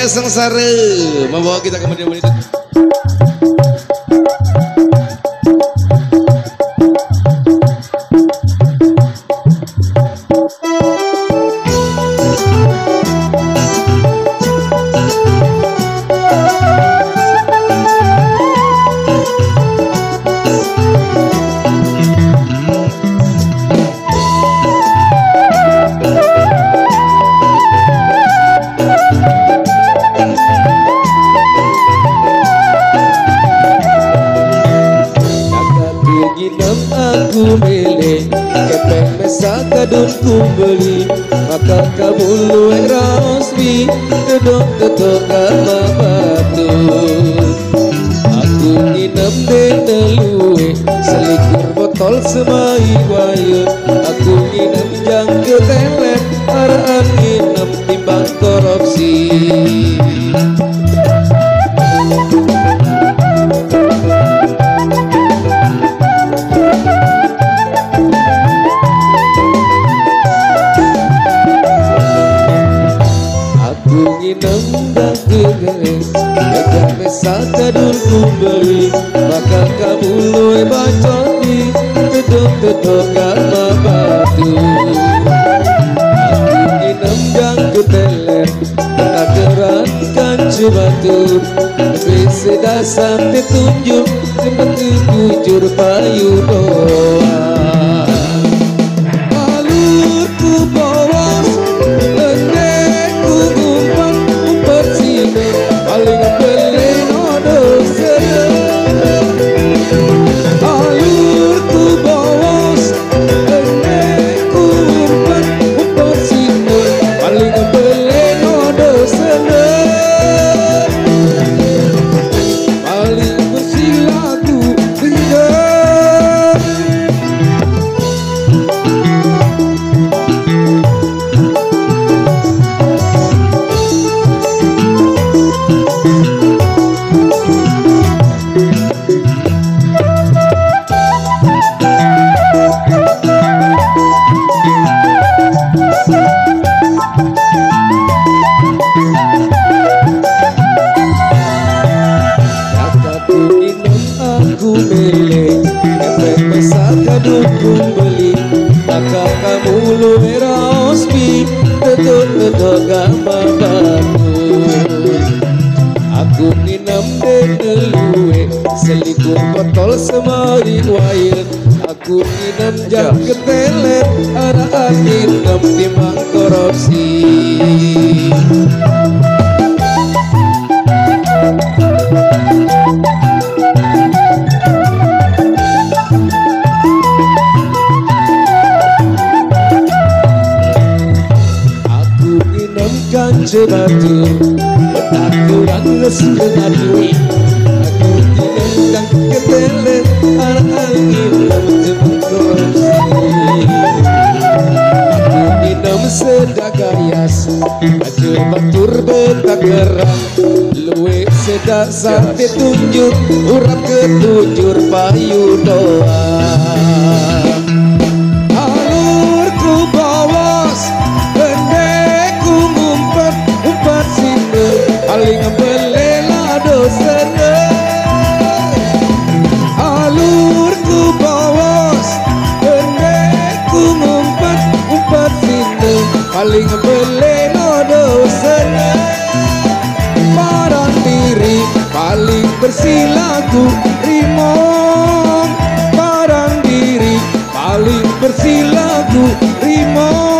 Surya Sengsara membawa kita ke menit-menit. Aku milih kepeng mesa kadun ku beli maka kamu luwe rasmi dedok-dedok kama batu aku nginep di teluwe selikur botol semai wayu aku nginep jang ketelet araan nginep timbang korupsi. Jaga mesa kadun ku beli maka kamu luwe bacoti dedok-dedok kama batu aku nginep jang ketelet kenageran kancu batu lebih sedasar ditunjuk seperti bujur payu doa alurku bawas lendeku umpan umpat sini paling pelin dosa alurku bawas lendeku umpan umpat sini paling pelin dosa paling bersilaku aku milih kepeng mesa kadun ku beli maka kamu luwe rasmi dedok-dedok kama batu aku nginep di teluwe selikur botol semari wair aku nginep jam ketelet araan nginep timbang korupsi. Kancu batu petakuran setengah duit aku tidak ketelet arah nginep timbang korupsi aku nginep sedagayas bajur batur betageran luwe sedak sampai tunjuk urap ketujur payu doa alurku bawas paling belela dosa alurku bawas pendekku ngumpat umpat sini paling belela dosa parang diri paling bersilaku rimong parang diri paling bersilaku rimong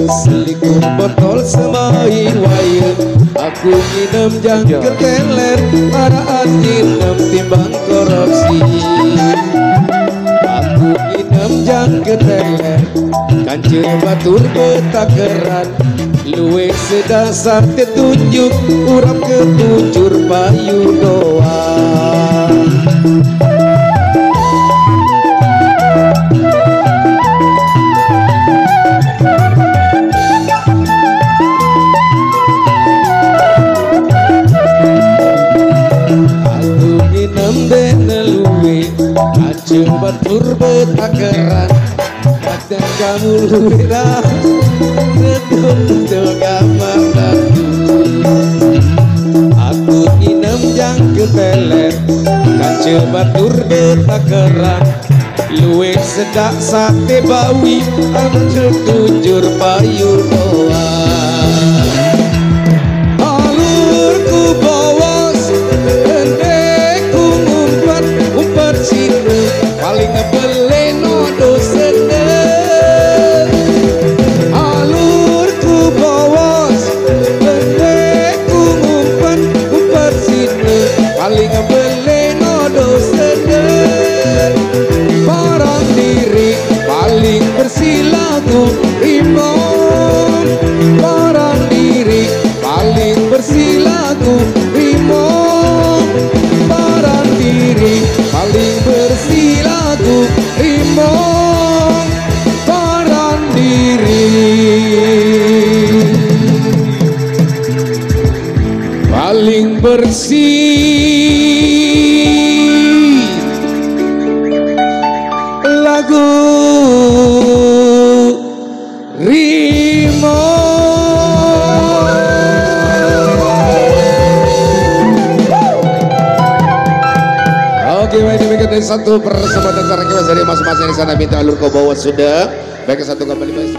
selikur botol semai wair aku nginep jang keteler araan nginep timbang korupsi aku nginep nginem jang keteler kancil batur betakeran luwih sedasar tetunjuk urap kepucur payu doang. Batur betakeran kadang kamu luwira betul gambar batu aku inem jang keteler kancil batur betakeran luwih sedak sate bawi ancur tunjur payu doang. Alurku bawas endeku ngumpet sini paling ngebeleno doseneng alurku bawas bendeku ngumpet sini paling ngebeleno doseneng barang diri paling bersilaku rimon barang diri paling bersilaku rimon barang diri paling bersilaku rimong barang diri paling bersih lagu rimong. Oke, baik demikian dari satu persembahan antara kita dari masing-masing di sana minta alur kau bawa sudah. Baik satu kembali mas.